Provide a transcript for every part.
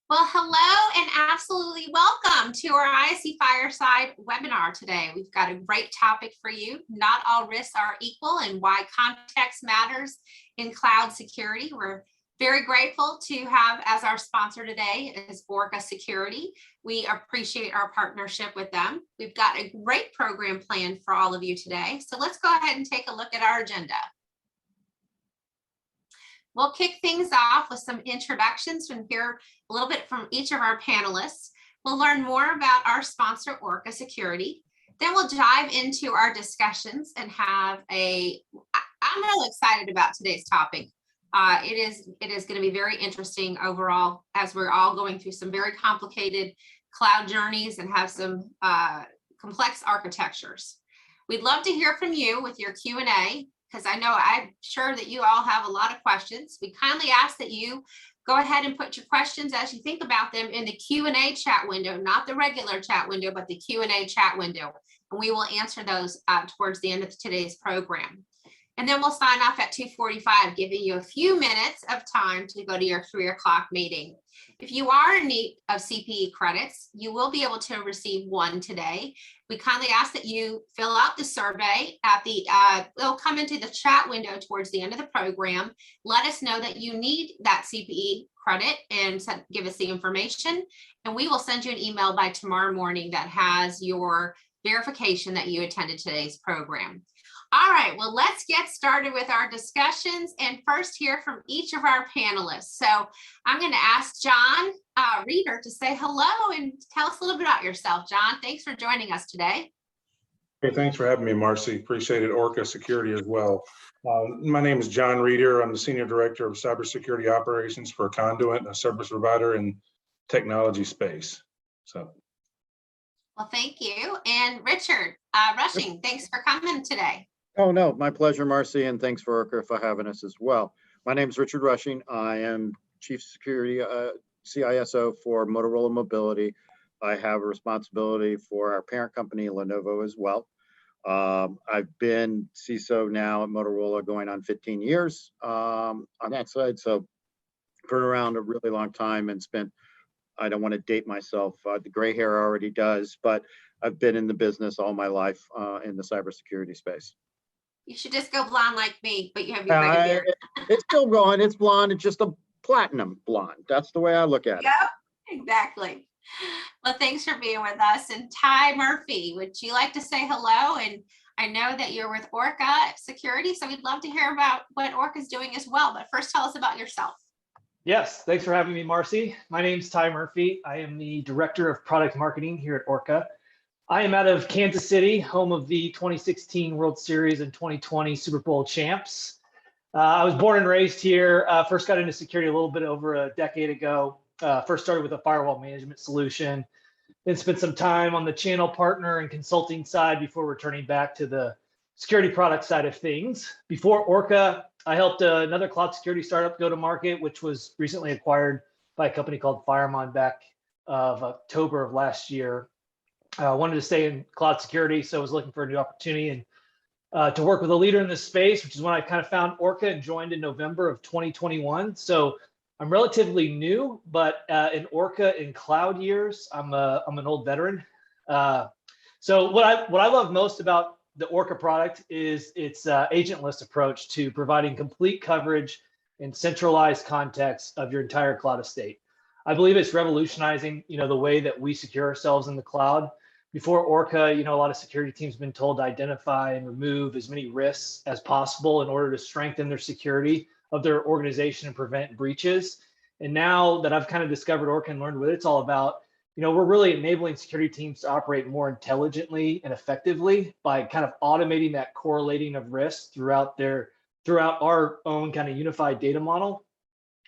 Well, hello and absolutely welcome to our ISE Fireside webinar today. We've got a great topic for you. Not all risks are equal and why context matters in cloud security. We're very grateful to have as our sponsor today is Orca Security. We appreciate our partnership with them. We've got a great program planned for all of you today. So let's go ahead and take a look at our agenda. We'll kick things off with some introductions and hear a little bit from each of our panelists. We'll learn more about our sponsor, Orca Security. Then we'll dive into our discussions and have I'm really excited about today's topic. It is going to be very interesting overall as we're all going through some very complicated cloud journeys and have some complex architectures. We'd love to hear from you with your Q&A. Because I'm sure that you all have a lot of questions. We kindly ask that you go ahead and put your questions as you think about them in the Q&A chat window, not the regular chat window, but the Q&A chat window. And we will answer those towards the end of today's program. And then we'll sign off at 2:45, giving you a few minutes of time to go to your 3 o'clock meeting. If you are in need of CPE credits, you will be able to receive one today. We kindly ask that you fill out the survey it'll come into the chat window towards the end of the program. Let us know that you need that CPE credit and give us the information. And we will send you an email by tomorrow morning that has your verification that you attended today's program. All right, well, let's get started with our discussions and first hear from each of our panelists. So I'm going to ask John Reeder to say hello and tell us a little bit about yourself. John, thanks for joining us today. Hey, thanks for having me, Marcy. Appreciate it. Orca Security as well. My name is John Reeder. I'm the Senior Director of Cybersecurity Operations for Conduit, a service provider in technology space. Well, thank you. And Richard Rushing, thanks for coming today. Oh, no, my pleasure, Marcy, and thanks for Orca for having us as well. My name is Richard Rushing. I am Chief Security CISO for Motorola Mobility. I have a responsibility for our parent company, Lenovo, as well. I've been CISO now at Motorola going on 15 years on that side, so been around a really long time and spent, I don't want to date myself, the gray hair already does, but I've been in the business all my life in the cybersecurity space. You should just go blonde like me, but you have your gray hair. It's still going. It's blonde. It's just a platinum blonde. That's the way I look at it. Yep, exactly. Well, thanks for being with us. And Ty Murphy, would you like to say hello? And I know that you're with Orca Security, so we'd love to hear about what Orca is doing as well. But first, tell us about yourself. Yes, thanks for having me, Marcy. My name's Ty Murphy. I am the Director of Product Marketing here at Orca. I am out of Kansas City, home of the 2016 World Series and 2020 Super Bowl champs. I was born and raised here. First got into security a little bit over a decade ago. First started with a firewall management solution, then spent some time on the channel partner and consulting side before returning back to the security product side of things. Before Orca, I helped another cloud security startup go to market, which was recently acquired by a company called Firemon back of October of last year. Wanted to stay in cloud security, so I was looking for a new opportunity and to work with a leader in this space, which is when I kind of found Orca and joined in November of 2021. So I'm relatively new, but in Orca in cloud years, I'm an old veteran. So what I love most about the Orca product is its agentless approach to providing complete coverage and centralized context of your entire cloud estate. I believe it's revolutionizing, the way that we secure ourselves in the cloud. Before Orca, a lot of security teams have been told to identify and remove as many risks as possible in order to strengthen their security of their organization and prevent breaches. And now that I've kind of discovered Orca and learned what it's all about, we're really enabling security teams to operate more intelligently and effectively by kind of automating that correlating of risks throughout our own kind of unified data model,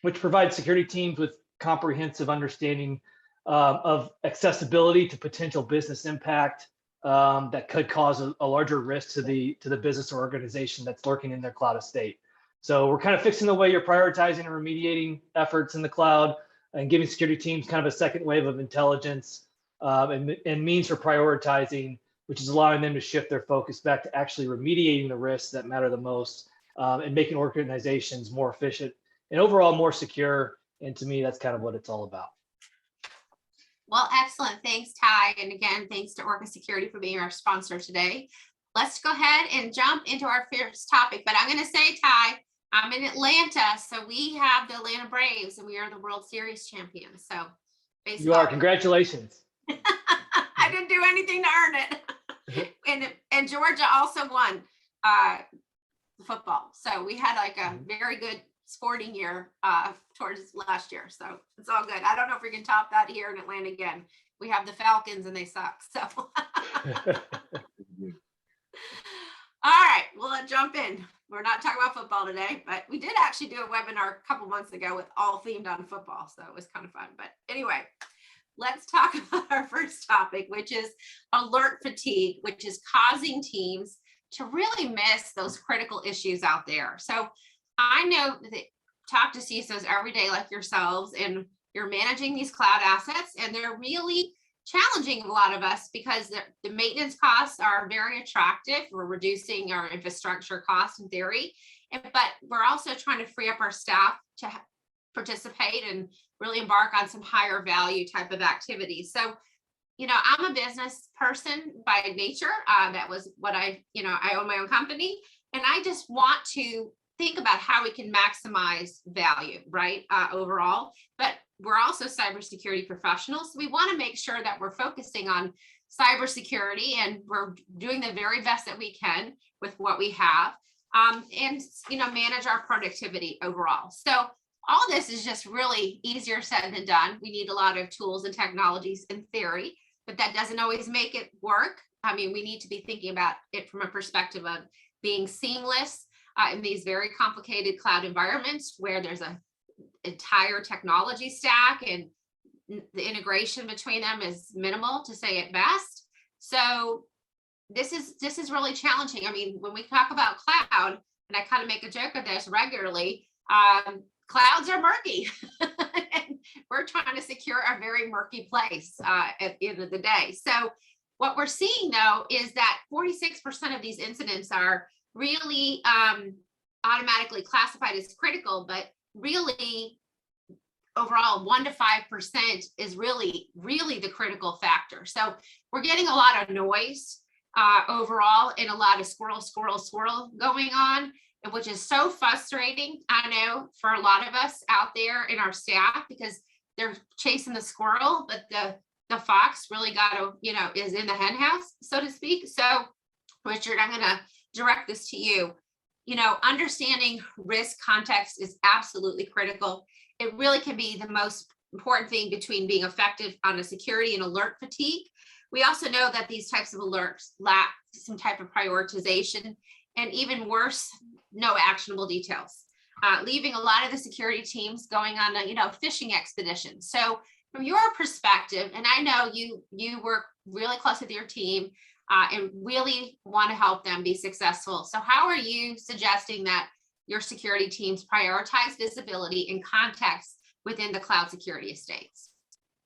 which provides security teams with comprehensive understanding of accessibility to potential business impact that could cause a larger risk to the business or organization that's lurking in their cloud estate. So we're kind of fixing the way you're prioritizing and remediating efforts in the cloud and giving security teams kind of a second wave of intelligence and means for prioritizing, which is allowing them to shift their focus back to actually remediating the risks that matter the most and making organizations more efficient and overall more secure. And to me, that's kind of what it's all about. Well, excellent. Thanks, Ty. And again, thanks to Orca Security for being our sponsor today. Let's go ahead and jump into our first topic. But I'm going to say, Ty, I'm in Atlanta. So we have the Atlanta Braves and we are the World Series champions. So baseball. You are. Congratulations. I didn't do anything to earn it. And Georgia also won football. So we had like a very good sporting year towards last year. So it's all good. I don't know if we can top that here in Atlanta again. We have the Falcons and they suck. So all right, well, let's jump in. We're not talking about football today, but we did actually do a webinar a couple months ago with all themed on football. So it was kind of fun. But anyway, let's talk about our first topic, which is alert fatigue, which is causing teams to really miss those critical issues out there. So I know that talk to CISOs every day like yourselves, and you're managing these cloud assets, and they're really challenging a lot of us because the maintenance costs are very attractive. We're reducing our infrastructure costs in theory, but we're also trying to free up our staff to participate and really embark on some higher value type of activities. So, I'm a business person by nature. That was what I own my own company, and I just want to think about how we can maximize value, right? Overall, but we're also cybersecurity professionals. So we want to make sure that we're focusing on cybersecurity and we're doing the very best that we can with what we have, and manage our productivity overall. So all this is just really easier said than done. We need a lot of tools and technologies in theory, but that doesn't always make it work. I mean, we need to be thinking about it from a perspective of being seamless in these very complicated cloud environments where there's an entire technology stack and the integration between them is minimal, to say it best. So this is really challenging. I mean, when we talk about cloud, and I kind of make a joke of this regularly, clouds are murky. And we're trying to secure a very murky place at the end of the day. So what we're seeing though is that 46% of these incidents are really automatically classified as critical, but really overall 1 to 5% is really the critical factor. So we're getting a lot of noise overall, and a lot of swirl going on, which is so frustrating, I know, for a lot of us out there in our staff, because they're chasing the squirrel, but the fox really is in the hen house, so to speak. So Richard, I'm going to direct this to you. Understanding risk context is absolutely critical. It really can be the most important thing between being effective on a security and alert fatigue. We also know that these types of alerts lack some type of prioritization, and even worse, no actionable details, leaving a lot of the security teams going on a fishing expedition. So from your perspective, and I know you work really close with your team, and really want to help them be successful. So how are you suggesting that your security teams prioritize visibility and context within the cloud security estates?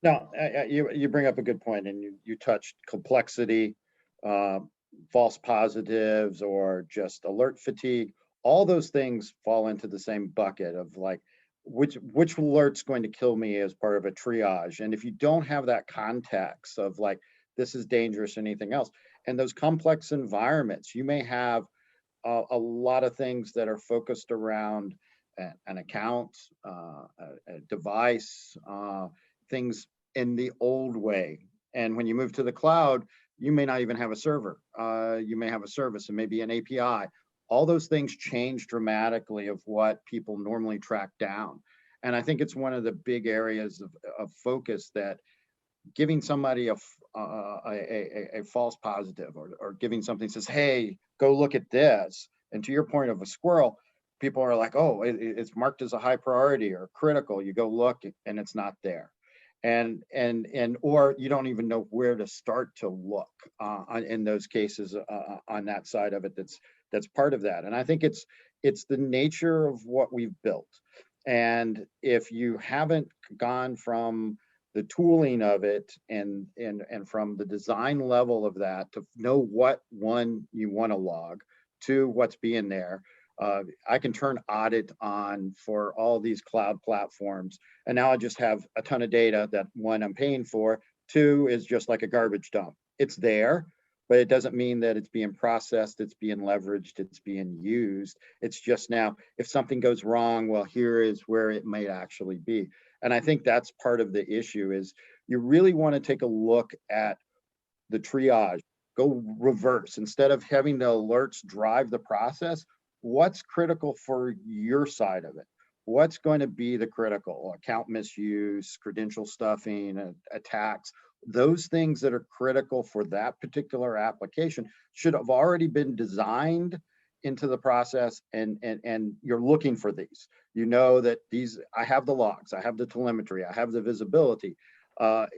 No, you bring up a good point, and you touched complexity, false positives, or just alert fatigue. All those things fall into the same bucket of like, which alert's going to kill me as part of a triage. And if you don't have that context of like, this is dangerous, anything else, and those complex environments, you may have a lot of things that are focused around an account, a device, things in the old way. And when you move to the cloud, you may not even have a server. You may have a service and maybe an API. All those things change dramatically of what people normally track down. And I think it's one of the big areas of focus, that giving somebody a false positive, or giving something that says, hey, go look at this. And to your point of a squirrel, people are like, oh, it's marked as a high priority or critical. You go look and it's not there. And or you don't even know where to start to look in those cases on that side of it. That's part of that. And I think it's the nature of what we've built. And if you haven't gone from the tooling of it and from the design level of that to know what one you want to log to what's being there, I can turn audit on for all these cloud platforms, and now I just have a ton of data that, one, I'm paying for, Two is just like a garbage dump. It's there, but it doesn't mean that it's being processed, it's being leveraged, it's being used. It's just now, if something goes wrong, well, here is where it might actually be. And I think that's part of the issue is you really want to take a look at the triage, go reverse. Instead of having the alerts drive the process, what's critical for your side of it? What's going to be the critical? Account misuse, credential stuffing, attacks, those things that are critical for that particular application should have already been designed into the process, and you're looking for these. You know that these, I have the logs, I have the telemetry, I have the visibility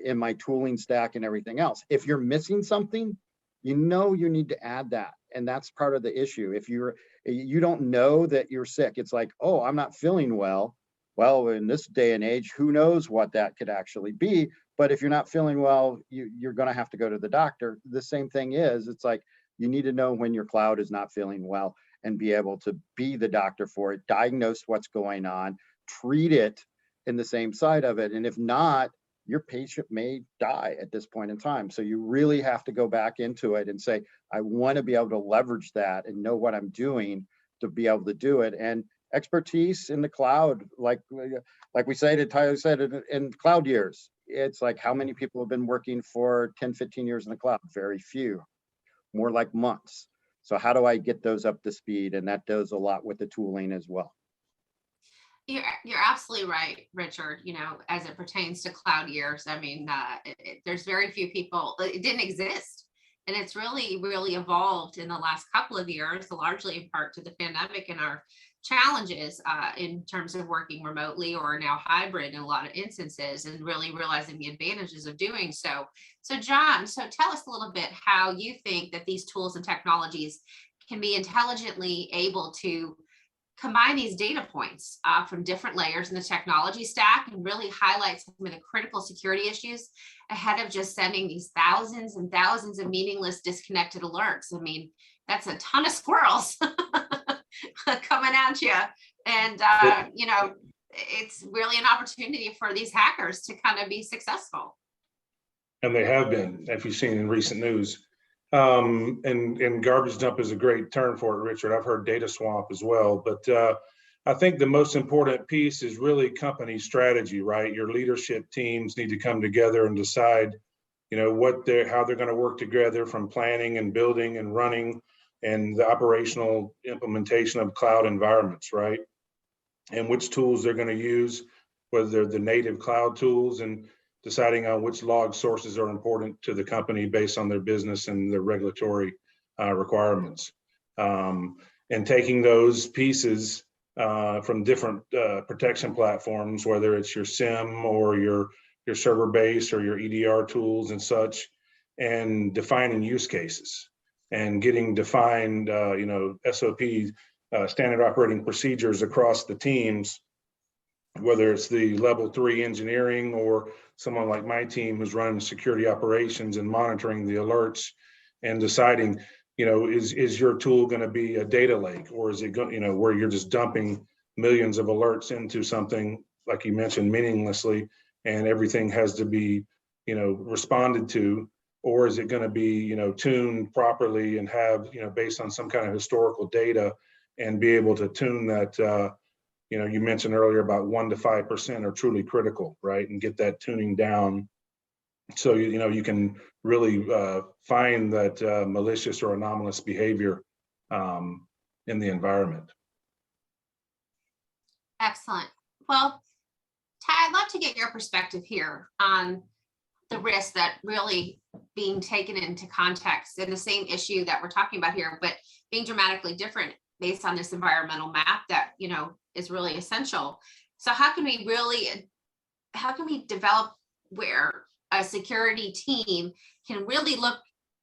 in my tooling stack and everything else. If you're missing something, you know you need to add that. And that's part of the issue. If you don't know that you're sick, it's like, oh, I'm not feeling well. Well, in this day and age, who knows what that could actually be? But if you're not feeling well, you're going to have to go to the doctor. The same thing is, it's like, you need to know when your cloud is not feeling well and be able to be the doctor for it, diagnose what's going on, treat it in the same side of it. And if not, your patient may die at this point in time. So you really have to go back into it and say, I want to be able to leverage that and know what I'm doing to be able to do it. And expertise in the cloud, like we said, Tyler said, in cloud years, it's like, how many people have been working for 10, 15 years in the cloud? Very few, more like months. So how do I get those up to speed? And that does a lot with the tooling as well. You're absolutely right, Richard. You know, as it pertains to cloud years, I mean, there's very few people, it didn't exist. And it's really, really evolved in the last couple of years, largely in part to the pandemic and our challenges in terms of working remotely or now hybrid in a lot of instances, and really realizing the advantages of doing so. So John, so tell us a little bit how you think that these tools and technologies can be intelligently able to combine these data points from different layers in the technology stack and really highlight some of the critical security issues ahead of just sending these thousands and thousands of meaningless disconnected alerts. I mean, that's a ton of squirrels coming at you. And, you know, it's really an opportunity for these hackers to kind of be successful. And they have been, if you've seen in recent news. And garbage dump is a great term for it, Richard. I've heard data swamp as well, but I think the most important piece is really company strategy, right? Your leadership teams need to come together and decide, you know, how they're going to work together, from planning and building and running and the operational implementation of cloud environments, right? And which tools they're going to use, whether they're the native cloud tools, and deciding on which log sources are important to the company based on their business and their regulatory requirements. And taking those pieces from different protection platforms, whether it's your SIM or your server base or your EDR tools and such, and defining use cases and getting defined, you know, SOP, standard operating procedures across the teams, whether it's the level 3 engineering or someone like my team who's running security operations and monitoring the alerts, and deciding, you know, is your tool going to be a data lake, or is it going, you know, where you're just dumping millions of alerts into something, like you mentioned, meaninglessly, and everything has to be, you know, responded to, or is it going to be, you know, tuned properly and have, you know, based on some kind of historical data, and be able to tune that, you know, you mentioned earlier about 1 to 5% are truly critical, right? And get that tuning down so you know you can really find that malicious or anomalous behavior in the environment. Excellent. Well, Ty, I'd love to get your perspective here on the risk that really being taken into context in the same issue that we're talking about here, but being dramatically different based on this environmental map that, you know, is really essential. So how can we develop where a security team can really look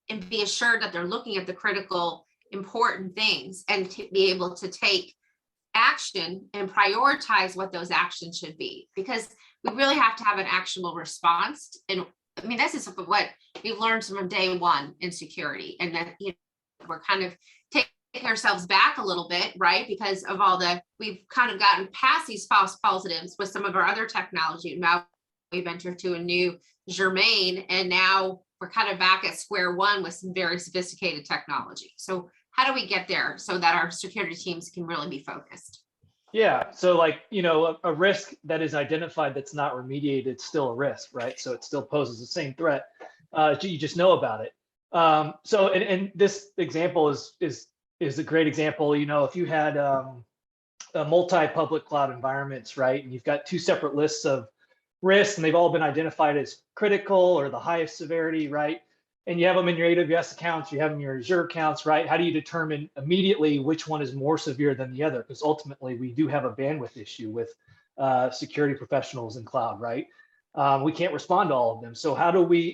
and be assured that they're looking at the critical, important things, and to be able to take action and prioritize what those actions should be? Because we really have to have an actionable response. And I mean, this is what we've learned from day one in security, and that, you know, we're kind of taking ourselves back a little bit, right? Because of we've kind of gotten past these false positives with some of our other technology, we've entered to a new germane, and now we're kind of back at square one with some very sophisticated technology. So how do we get there so that our security teams can really be focused? Yeah, so like, a risk that is identified that's not remediated, it's still a risk, right? So it still poses the same threat. You just know about it. So and this example is a great example. If you had a multi-public cloud environments, right, and you've got two separate lists of risks, and they've all been identified as critical or the highest severity, right? And you have them in your AWS accounts, you have them in your Azure accounts, right? How do you determine immediately which one is more severe than the other? Because ultimately, we do have a bandwidth issue with security professionals in cloud, right? We can't respond to all of them. So how do we,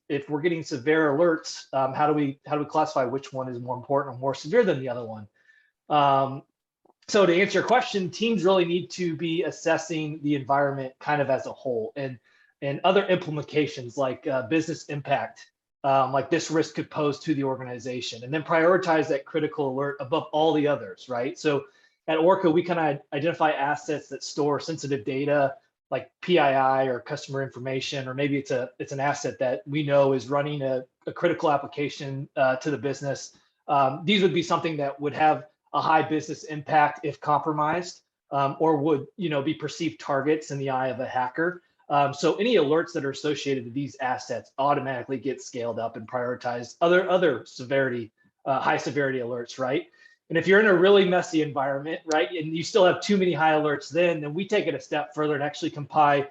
if we're getting severe alerts, how do we classify which one is more important or more severe than the other one? So to answer your question, teams really need to be assessing the environment kind of as a whole, and other implications like business impact, like this risk could pose to the organization, and then prioritize that critical alert above all the others, right? So at Orca, we kind of identify assets that store sensitive data like PII or customer information, or maybe it's an asset that we know is running a critical application to the business. These would be something that would have a high business impact if compromised, or would be perceived targets in the eye of a hacker. So any alerts that are associated with these assets automatically get scaled up and prioritized. Other severity, high severity alerts, right? And if you're in a really messy environment, right, and you still have too many high alerts, then we take it a step further and actually compile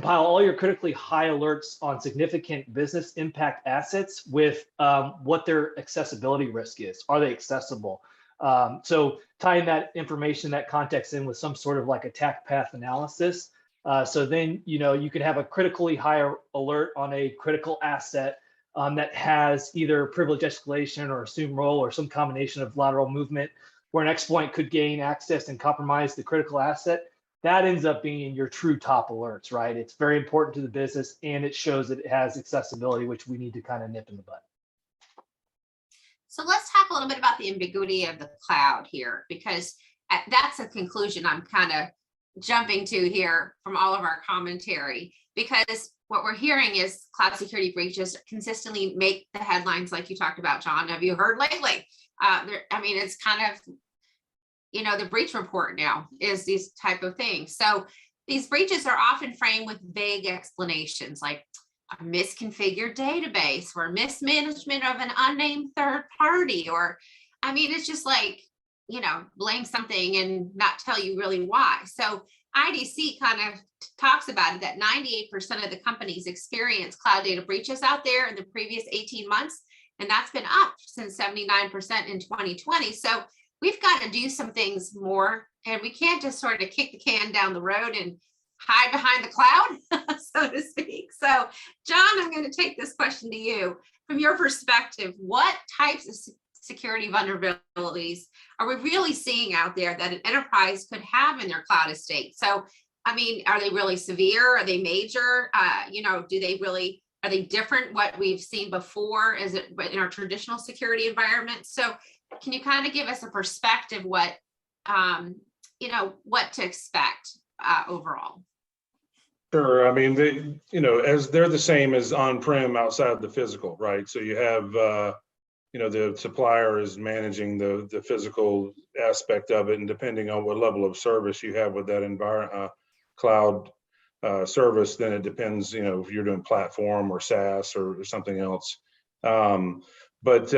all your critically high alerts on significant business impact assets with what their accessibility risk is. Are they accessible? So tying that information, that context in with some sort of like attack path analysis. So then, you could have a critically higher alert on a critical asset that has either privilege escalation or assume role or some combination of lateral movement where an exploit could gain access and compromise the critical asset. That ends up being your true top alerts, right? It's very important to the business, and it shows that it has accessibility, which we need to kind of nip in the bud. So let's talk a little bit about the ambiguity of the cloud here, because that's a conclusion I'm kind of jumping to here from all of our commentary, because what we're hearing is cloud security breaches consistently make the headlines like you talked about, John. Have you heard lately? It's kind of, the breach report now is these type of things. So these breaches are often framed with vague explanations like a misconfigured database or mismanagement of an unnamed third party, or, it's just like, blame something and not tell you really why. So IDC kind of talks about it, that 98% of the companies experience cloud data breaches out there in the previous 18 months. And that's been up since 79% in 2020. So we've got to do some things more, and we can't just sort of kick the can down the road and hide behind the cloud, so to speak. So John, I'm going to take this question to you. From your perspective, what types of security vulnerabilities are we really seeing out there that an enterprise could have in their cloud estate? So, are they really severe? Are they major? Are they different what we've seen before? Is it in our traditional security environment? So can you kind of give us a perspective what to expect overall? Sure. As they're the same as on-prem outside the physical, right? So you have, the supplier is managing the physical aspect of it, and depending on what level of service you have with that cloud service, then it depends, if you're doing platform or SaaS or something else. But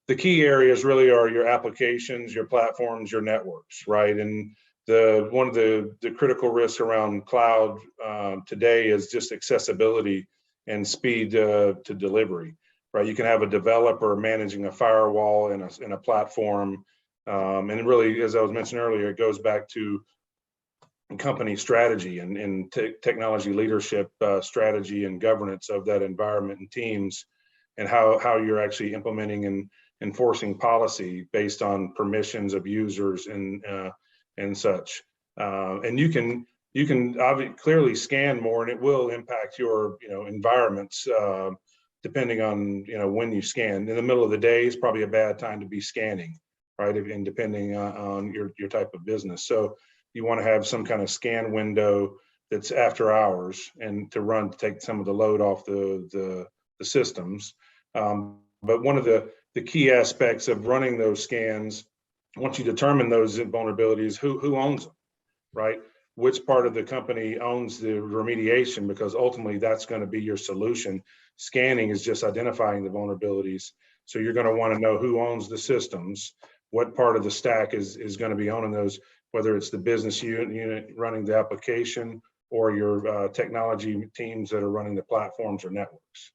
the key areas really are your applications, your platforms, your networks, right? And one of the critical risks around cloud today is just accessibility and speed to delivery, right? You can have a developer managing a firewall in a platform, and really, as I was mentioning earlier, it goes back to company strategy and technology leadership strategy and governance of that environment and teams, and how you're actually implementing and enforcing policy based on permissions of users and such. And you can obviously clearly scan more, and it will impact your environments depending on when you scan. In the middle of the day is probably a bad time to be scanning, right? And depending on your type of business. So you want to have some kind of scan window that's after hours and to take some of the load off the systems. But one of the key aspects of running those scans, once you determine those vulnerabilities, who owns them, right? Which part of the company owns the remediation, because ultimately that's going to be your solution. Scanning is just identifying the vulnerabilities. So you're going to want to know who owns the systems, what part of the stack is going to be owning those, whether it's the business unit running the application or your technology teams that are running the platforms or networks.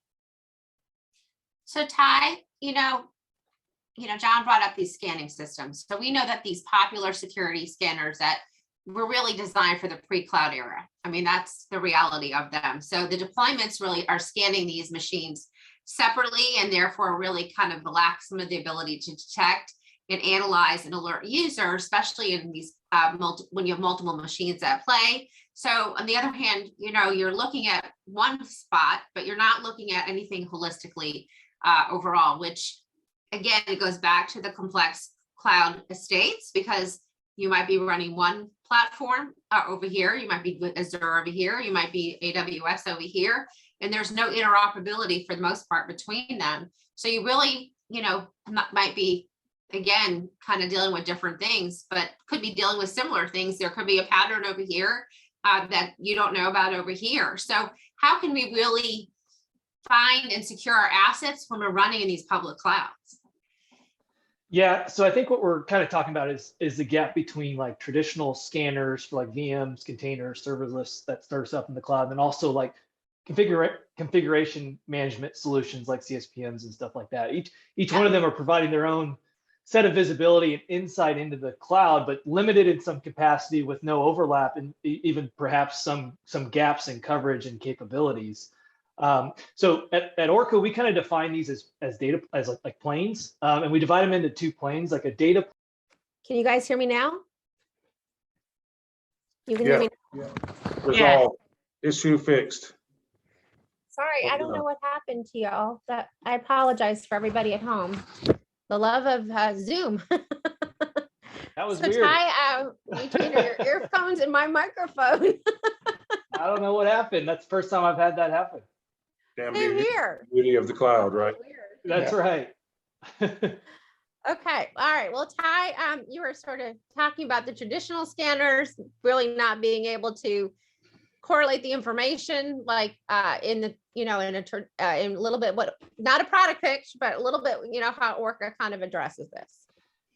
So Ty, John brought up these scanning systems. So we know that these popular security scanners that were really designed for the pre-cloud era. I mean, that's the reality of them. So the deployments really are scanning these machines separately, and therefore really kind of lack some of the ability to detect and analyze and alert users, especially in these when you have multiple machines at play. So on the other hand, you're looking at one spot, but you're not looking at anything holistically overall, which again, it goes back to the complex cloud estates, because you might be running one platform over here, you might be with Azure over here, you might be AWS over here, and there's no interoperability for the most part between them. So you really, might be, again, kind of dealing with different things, but could be dealing with similar things. There could be a pattern over here that you don't know about over here. So how can we really find and secure our assets when we're running in these public clouds? Yeah, so I think what we're kind of talking about is the gap between like traditional scanners for like VMs, containers, serverless that starts up in the cloud, and then also like configuration management solutions like CSPMs and stuff like that. Each one of them are providing their own set of visibility and insight into the cloud, but limited in some capacity with no overlap, and even perhaps some gaps in coverage and capabilities. So at Orca, we kind of define these as data, as like planes, and we divide them into two planes, like a data. Can you guys hear me now? You can hear me. Resolved. Issue fixed. Sorry, I don't know what happened to y'all. That I apologize for everybody at home. The love of Zoom. That was so weird. Ty, you turned your earphones and my microphone. I don't know what happened. That's the first time I've had that happen. Damn Same here. beauty of the cloud, right? That's right. Okay. All right. Well, Ty, you were sort of talking about the traditional scanners really not being able to correlate the information, like in the, in a little bit, not a product pitch, but a little bit, how Orca kind of addresses this.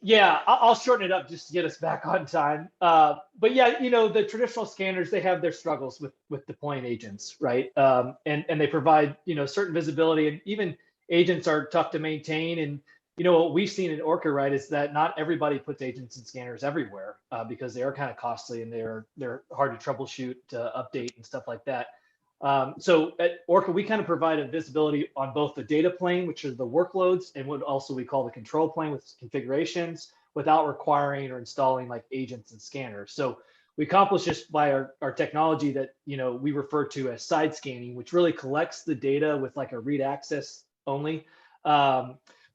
Yeah, I'll shorten it up just to get us back on time. But yeah, the traditional scanners, they have their struggles with deploying agents, right? And they provide, certain visibility, and even agents are tough to maintain. And, what we've seen in Orca, right, is that not everybody puts agents and scanners everywhere because they are kind of costly and they're hard to troubleshoot, update and stuff like that. So at Orca, we kind of provide a visibility on both the data plane, which are the workloads, and what also we call the control plane with configurations, without requiring or installing like agents and scanners. So we accomplish this by our technology that, we refer to as side scanning, which really collects the data with like a read access only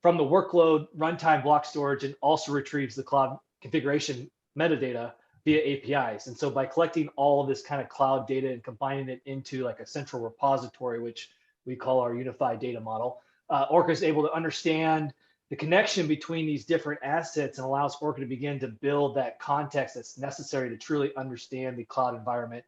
from the workload, runtime, block storage, and also retrieves the cloud configuration metadata via APIs. And so by collecting all of this kind of cloud data and combining it into like a central repository, which we call our unified data model, Orca is able to understand the connection between these different assets and allows Orca to begin to build that context that's necessary to truly understand the cloud environment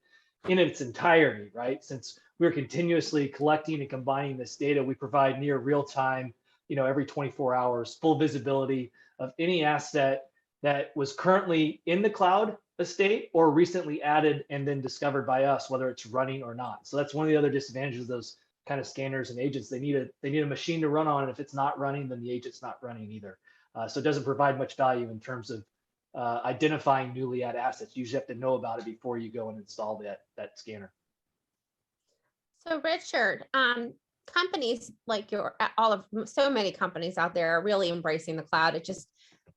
in its entirety, right? Since we're continuously collecting and combining this data, we provide near real time, every 24 hours, full visibility of any asset that was currently in the cloud estate or recently added and then discovered by us, whether it's running or not. So that's one of the other disadvantages of those kind of scanners and agents. They need a machine to run on, and if it's not running, then the agent's not running either. So it doesn't provide much value in terms of identifying newly added assets. You usually have to know about it before you go and install that scanner. So Richard, companies like so many companies out there are really embracing the cloud. It just,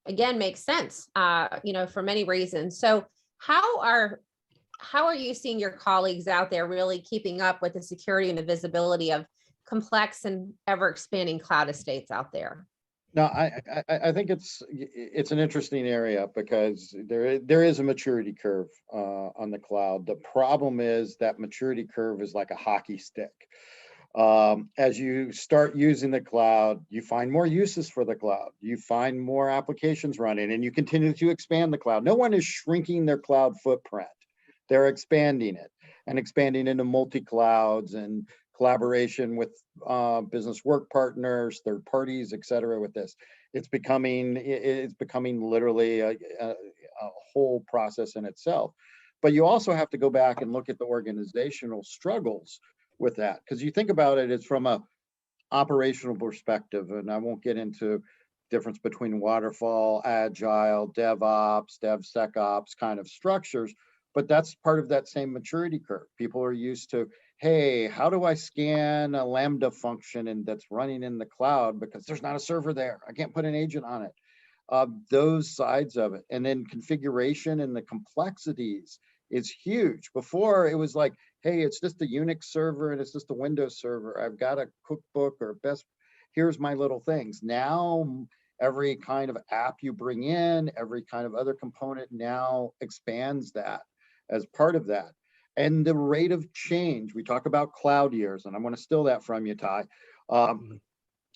again, makes sense, for many reasons. So how are you seeing your colleagues out there really keeping up with the security and the visibility of complex and ever expanding cloud estates out there? No, I think it's an interesting area because there is a maturity curve on the cloud. The problem is that maturity curve is like a hockey stick. As you start using the cloud, you find more uses for the cloud. You find more applications running, and you continue to expand the cloud. No one is shrinking their cloud footprint. They're expanding it and expanding into multi-clouds and collaboration with business work partners, third parties, et cetera. With this, it's becoming literally a whole process in itself. But you also have to go back and look at the organizational struggles with that, because you think about it, it's from a operational perspective, and I won't get into difference between waterfall, agile, DevOps, DevSecOps kind of structures, but that's part of that same maturity curve. People are used to, hey, how do I scan a Lambda function and that's running in the cloud because there's not a server there. I can't put an agent on it. Those sides of it. And then configuration and the complexities is huge. Before it was like, hey, it's just a Unix server and it's just a Windows server. I've got a cookbook or best, here's my little things. Now, every kind of app you bring in, every kind of other component now expands that as part of that. And the rate of change, we talk about cloud years, and I'm going to steal that from you, Ty.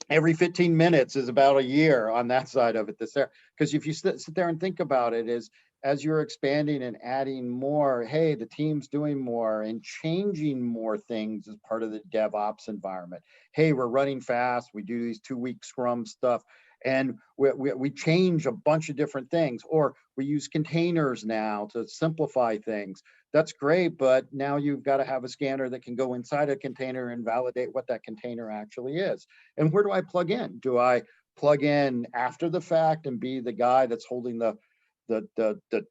Every 15 minutes is about a year on that side of it. Because if you sit there and think about it, is as you're expanding and adding more, hey, the team's doing more and changing more things as part of the DevOps environment. Hey, we're running fast. We do these 2-week Scrum stuff. And we change a bunch of different things, or we use containers now to simplify things. That's great, but now you've got to have a scanner that can go inside a container and validate what that container actually is. And where do I plug in? Do I plug in after the fact and be the guy that's holding the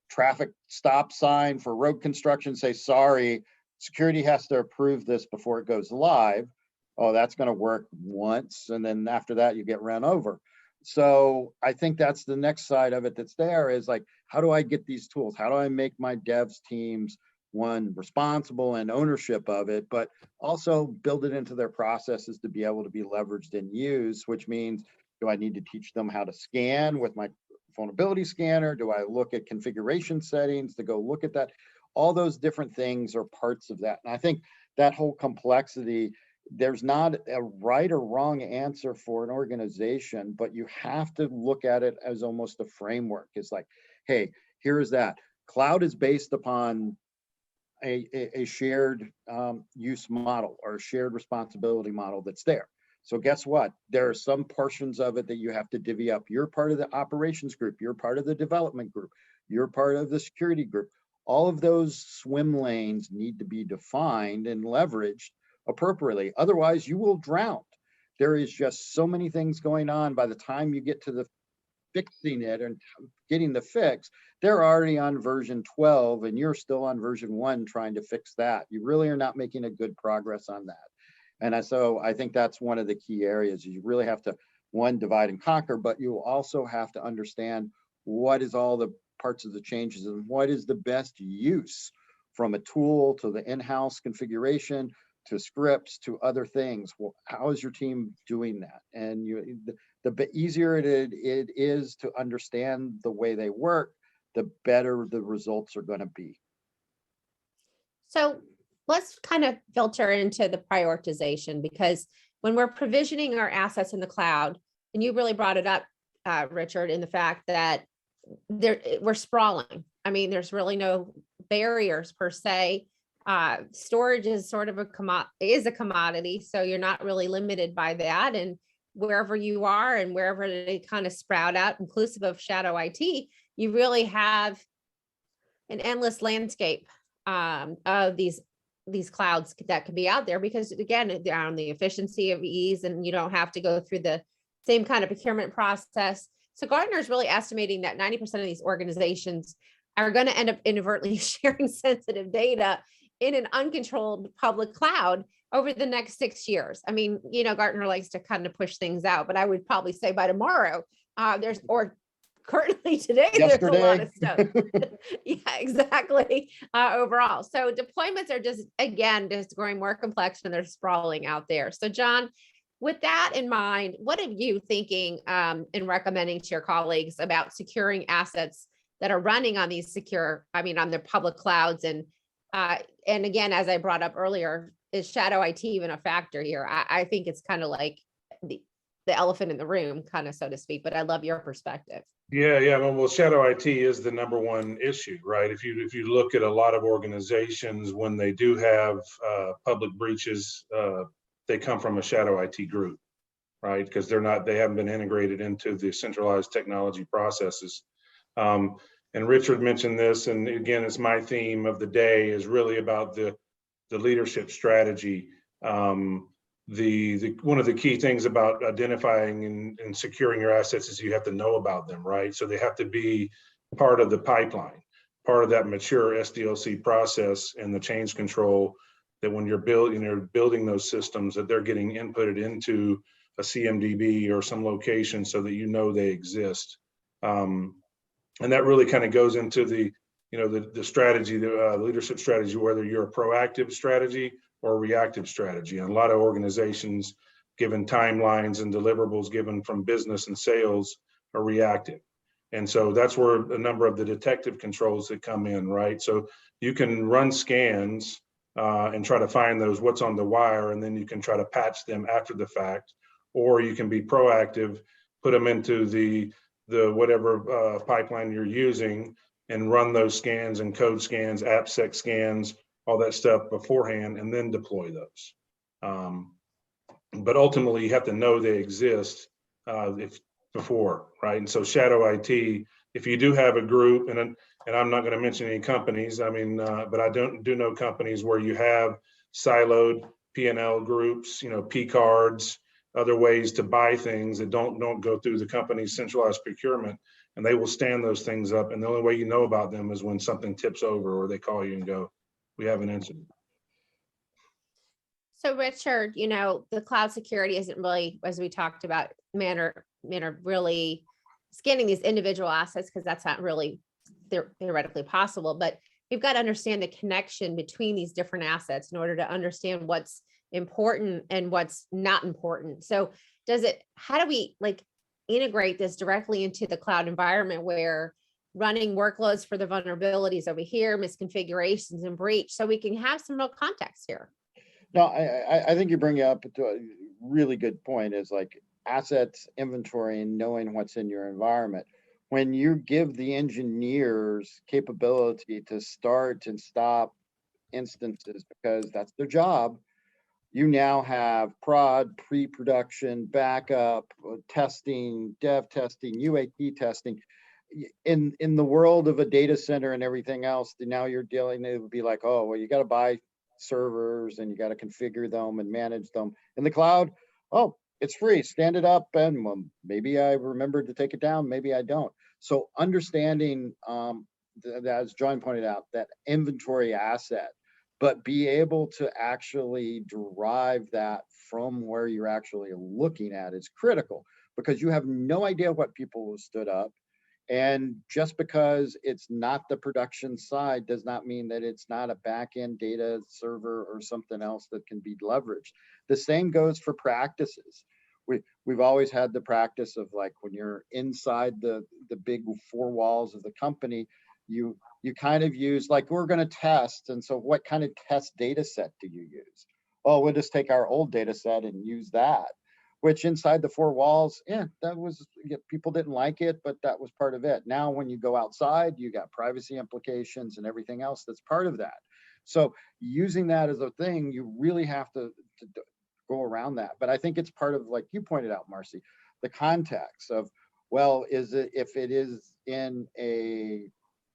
traffic stop sign for road construction, say, sorry, security has to approve this before it goes live? Oh, that's going to work once, and then after that you get run over. So I think that's the next side of it that's there, is like, how do I get these tools? How do I make my devs teams, one, responsible and ownership of it, but also build it into their processes to be able to be leveraged and used, which means, do I need to teach them how to scan with my vulnerability scanner? Do I look at configuration settings to go look at that? All those different things are parts of that. And I think that whole complexity, there's not a right or wrong answer for an organization, but you have to look at it as almost a framework. It's like, hey, here's that. Cloud is based upon a shared use model or a shared responsibility model that's there. So guess what? There are some portions of it that you have to divvy up. You're part of the operations group. You're part of the development group. You're part of the security group. All of those swim lanes need to be defined and leveraged appropriately. Otherwise, you will drown. There is just so many things going on. By the time you get to the fixing it and getting the fix, they're already on version 12 and you're still on version 1 trying to fix that. You really are not making a good progress on that. And so I think that's one of the key areas. You really have to, one, divide and conquer, but you also have to understand what is all the parts of the changes and what is the best use, from a tool to the in-house configuration to scripts to other things. Well, how is your team doing that? And the easier it is to understand the way they work, the better the results are going to be. So let's kind of filter into the prioritization, because when we're provisioning our assets in the cloud, and you really brought it up, Richard, in the fact that we're sprawling. I mean, there's really no barriers per se. Storage is sort of a commodity, so you're not really limited by that. And wherever you are and wherever they kind of sprout out, inclusive of shadow IT, you really have an endless landscape of these clouds that can be out there, because again, on the efficiency of ease, and you don't have to go through the same kind of procurement process. So Gartner is really estimating that 90% of these organizations are going to end up inadvertently sharing sensitive data in an uncontrolled public cloud over the next 6 years. I mean, Gartner likes to kind of push things out, but I would probably say by tomorrow, currently today, there's a lot of stuff. Yeah, exactly. Overall. So deployments are just growing more complex and they're sprawling out there. So John, with that in mind, what are you thinking and recommending to your colleagues about securing assets that are running on these on the public clouds? And again, as I brought up earlier, is shadow IT even a factor here? I think it's kind of like the elephant in the room, kind of, so to speak, but I love your perspective. Yeah. Well, shadow IT is the number one issue, right? If you look at a lot of organizations, when they do have public breaches, they come from a shadow IT group, right? Because they haven't been integrated into the centralized technology processes. And Richard mentioned this, and again, it's my theme of the day, is really about the leadership strategy. One of the key things about identifying and securing your assets is you have to know about them, right? So they have to be part of the pipeline, part of that mature SDLC process and the change control, that when you're building those systems, that they're getting inputted into a CMDB or some location so that you know they exist. And that really kind of goes into the strategy, the leadership strategy, whether you're a proactive strategy or a reactive strategy. And a lot of organizations, given timelines and deliverables given from business and sales, are reactive. And so that's where a number of the detective controls that come in, right? So you can run scans and try to find what's on the wire, and then you can try to patch them after the fact, or you can be proactive, put them into the whatever pipeline you're using, and run those scans and code scans, AppSec scans, all that stuff beforehand, and then deploy those. But ultimately, you have to know they exist before, right? And so shadow IT, if you do have a group, and I'm not going to mention any companies, but I do know companies where you have siloed P&L groups, P cards, other ways to buy things that don't go through the company's centralized procurement, and they will stand those things up. And the only way you know about them is when something tips over or they call you and go, we have an incident. So Richard, the cloud security isn't really, as we talked about, manner really scanning these individual assets, because that's not really theoretically possible. But you've got to understand the connection between these different assets in order to understand what's important and what's not important. So how do we integrate this directly into the cloud environment, where running workloads for the vulnerabilities over here, misconfigurations and breach, so we can have some real context here? No, I think you bring up a really good point, is like assets inventory and knowing what's in your environment. When you give the engineers capability to start and stop instances because that's their job, you now have prod, pre-production, backup, testing, dev testing, UAT testing. In the world of a data center and everything else, now you're dealing, it would be like, oh, well, you got to buy servers and you got to configure them and manage them. In the cloud, oh, it's free, stand it up, and well, maybe I remembered to take it down, maybe I don't. So understanding, as John pointed out, that inventory asset, but be able to actually derive that from where you're actually looking at is critical, because you have no idea what people stood up. And just because it's not the production side does not mean that it's not a back-end data server or something else that can be leveraged. The same goes for practices. We've always had the practice of, like, when you're inside the big four walls of the company, you kind of use, like, we're going to test. And so what kind of test data set do you use? Oh, we'll just take our old data set and use that, which inside the four walls, that was, people didn't like it, but that was part of it. Now, when you go outside, you got privacy implications and everything else that's part of that. So using that as a thing, you really have to go around that. But I think it's part of, like you pointed out, Marcy, the context of, well, if it is in a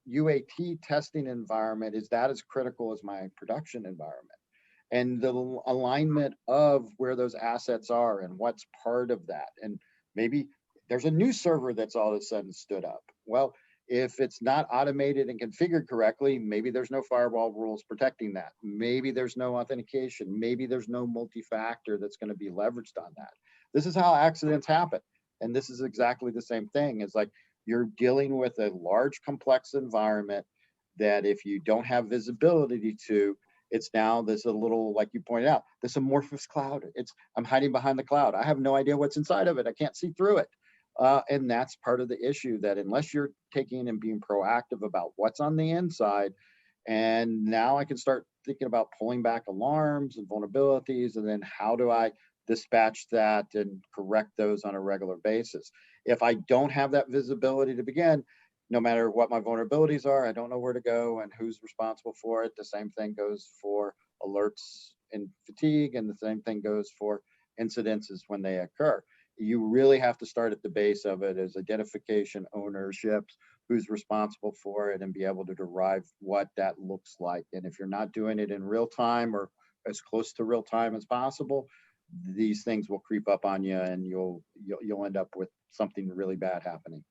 UAT testing environment, is that as critical as my production environment? And the alignment of where those assets are and what's part of that. And maybe there's a new server that's all of a sudden stood up. Well, if it's not automated and configured correctly, maybe there's no firewall rules protecting that. Maybe there's no authentication. Maybe there's no multi-factor that's going to be leveraged on that. This is how accidents happen. And this is exactly the same thing. It's like you're dealing with a large, complex environment that if you don't have visibility to, It's now this a little, like you pointed out, this amorphous cloud. I'm hiding behind the cloud. I have no idea what's inside of it. I can't see through it. And that's part of the issue, that unless you're taking and being proactive about what's on the inside, and now I can start thinking about pulling back alarms and vulnerabilities, and then how do I dispatch that and correct those on a regular basis? If I don't have that visibility to begin, no matter what my vulnerabilities are, I don't know where to go and who's responsible for it. The same thing goes for alerts and fatigue, and the same thing goes for incidences when they occur. You really have to start at the base of it as identification, ownership, who's responsible for it, and be able to derive what that looks like. And if you're not doing it in real time or as close to real time as possible, these things will creep up on you, and you'll end up with something really bad happening.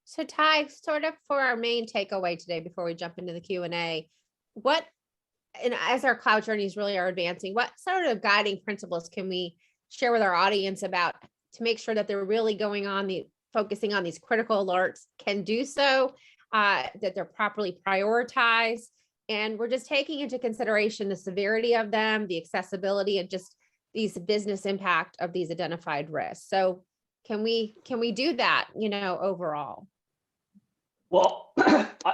So Ty, sort of for our main takeaway today, before we jump into the Q&A, and as our cloud journeys really are advancing, what sort of guiding principles can we share with our audience about to make sure that they're really focusing on these critical alerts, can do so, that they're properly prioritized, and we're just taking into consideration the severity of them, the accessibility, and just these business impact of these identified risks. So can we do that, overall? Well,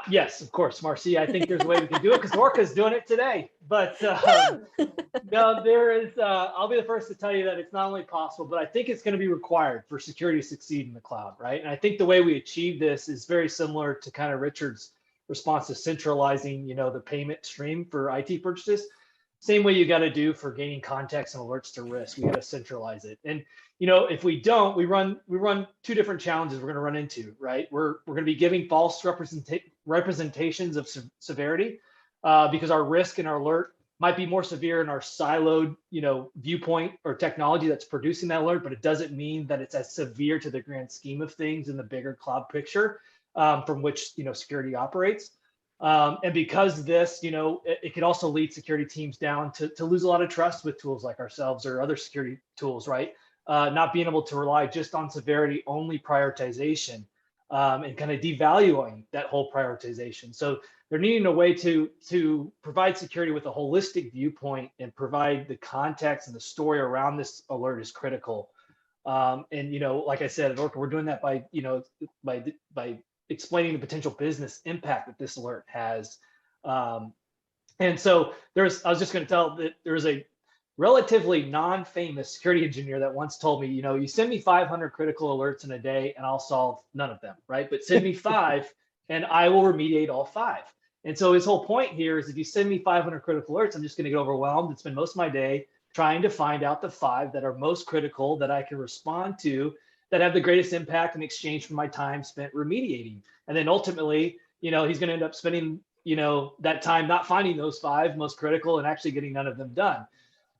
yes, of course, Marcy. I think there's a way we can do it because Orca's doing it today. But no, there is. I'll be the first to tell you that it's not only possible, but I think it's going to be required for security to succeed in the cloud, right? And I think the way we achieve this is very similar to kind of Richard's response to centralizing, the payment stream for IT purchases. Same way you got to do for gaining context and alerts to risk. We got to centralize it. And if we don't, we run two different challenges we're going to run into, right? We're going to be giving false representations of severity because our risk and our alert might be more severe in our siloed, viewpoint or technology that's producing that alert, but it doesn't mean that it's as severe to the grand scheme of things in the bigger cloud picture from which security operates. And because this, it could also lead security teams down to lose a lot of trust with tools like ourselves or other security tools, right? Not being able to rely just on severity only prioritization and kind of devaluing that whole prioritization. So they're needing a way to provide security with a holistic viewpoint and provide the context and the story around this alert is critical. And like I said, at Orca, we're doing that by by explaining the potential business impact that this alert has. And so I was just going to tell that there was a relatively non-famous security engineer that once told me, you send me 500 critical alerts in a day and I'll solve none of them, right? But send me 5 and I will remediate all 5. And so his whole point here is if you send me 500 critical alerts, I'm just going to get overwhelmed and spend most of my day trying to find out the 5 that are most critical that I can respond to, that have the greatest impact in exchange for my time spent remediating. And then ultimately, he's going to end up spending, that time not finding those 5 most critical and actually getting none of them done.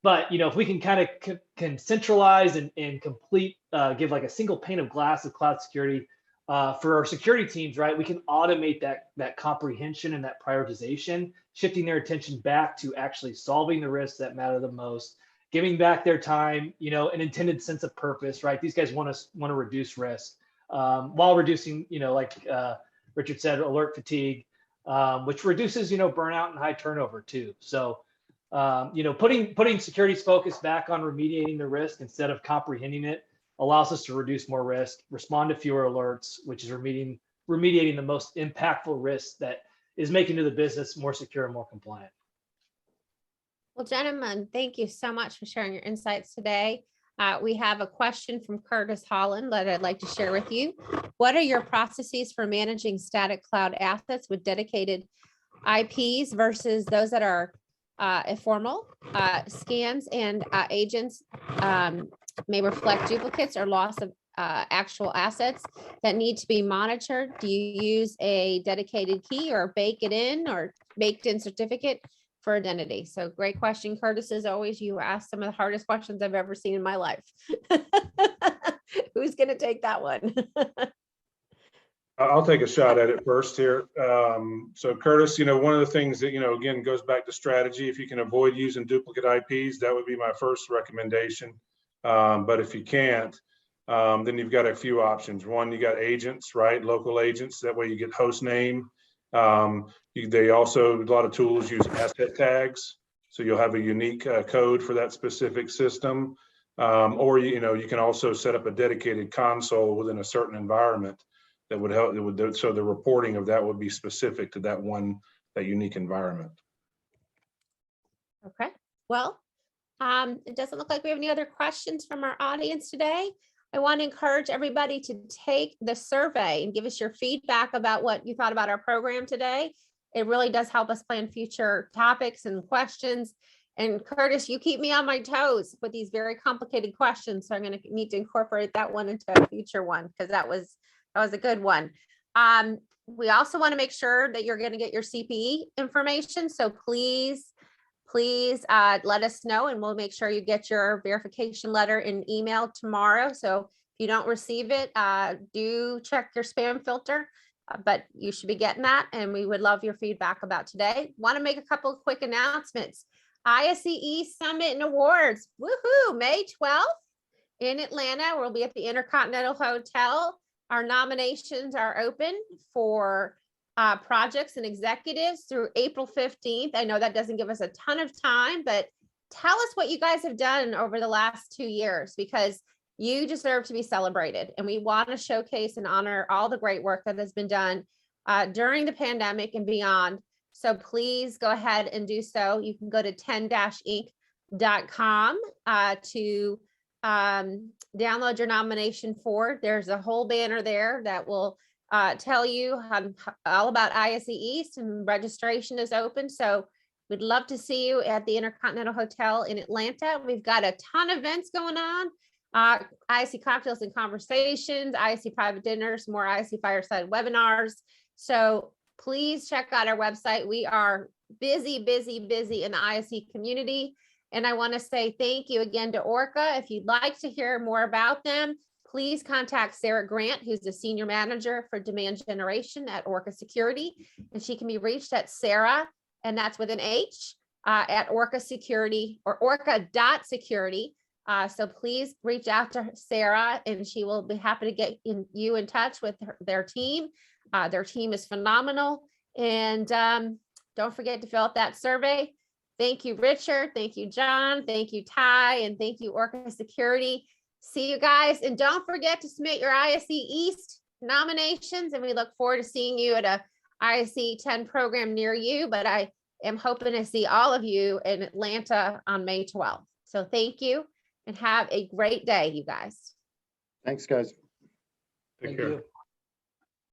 But, if we can kind of can centralize and complete, give like a single pane of glass of cloud security for our security teams, right, we can automate that comprehension and that prioritization, shifting their attention back to actually solving the risks that matter the most, giving back their time, an intended sense of purpose, right? These guys want to reduce risk while reducing, like Richard said, alert fatigue, which reduces, burnout and high turnover too. So, putting security's focus back on remediating the risk instead of comprehending it allows us to reduce more risk, respond to fewer alerts, which is remediating the most impactful risk that is making the business more secure and more compliant. Well, gentlemen, thank you so much for sharing your insights today. We have a question from Curtis Holland that I'd like to share with you. What are your processes for managing static cloud assets with dedicated IPs versus those that are informal? Scans and agents may reflect duplicates or loss of actual assets that need to be monitored. Do you use a dedicated key or baked in certificate for identity? So great question, Curtis. As always, you asked some of the hardest questions I've ever seen in my life. Who's going to take that one? I'll take a shot at it first here. So Curtis, one of the things that, again, goes back to strategy. If you can avoid using duplicate IPs, that would be my first recommendation. But if you can't, then you've got a few options. One, you got agents, right? Local agents. That way you get host name They also, a lot of tools use asset tags. So you'll have a unique code for that specific system. Or, you can also set up a dedicated console within a certain environment that would help. So the reporting of that would be specific to that unique environment. Okay, well, it doesn't look like we have any other questions from our audience today. I want to encourage everybody to take the survey and give us your feedback about what you thought about our program today. It really does help us plan future topics and questions. And Curtis, you keep me on my toes with these very complicated questions. So I'm going to need to incorporate that one into a future one because that was a good one. We also want to make sure that you're going to get your CPE information. So please let us know and we'll make sure you get your verification letter in email tomorrow. So if you don't receive it, do check your spam filter, but you should be getting that. And we would love your feedback about today. Want to make a couple of quick announcements. ISE Summit and Awards, woohoo, May 12th in Atlanta. We'll be at the Intercontinental Hotel. Our nominations are open for projects and executives through April 15th. I know that doesn't give us a ton of time, but tell us what you guys have done over the last 2 years because you deserve to be celebrated. And we want to showcase and honor all the great work that has been done during the pandemic and beyond. So please go ahead and do so. You can go to 10-inc.com to download your nomination form. There's a whole banner there that will tell you all about ISE East, and registration is open. So we'd love to see you at the Intercontinental Hotel in Atlanta. We've got a ton of events going on. ISE Cocktails and Conversations, ISE Private Dinners, more ISE Fireside Webinars. So please check out our website. We are busy in the ISE community. And I want to say thank you again to Orca. If you'd like to hear more about them, please contact Sarah Grant, who's the Senior Manager for Demand Generation at Orca Security. And she can be reached at Sarah, and that's with an H, at Orca Security or orca.security. So please reach out to Sarah and she will be happy to get you in touch with their team. Their team is phenomenal. And don't forget to fill out that survey. Thank you, Richard. Thank you, John. Thank you, Ty. And thank you, Orca Security. See you guys. And don't forget to submit your ISE East nominations. And we look forward to seeing you at a ISE 10 program near you. But I am hoping to see all of you in Atlanta on May 12th. So thank you and have a great day, you guys. Thanks, guys. Take Thank care. you.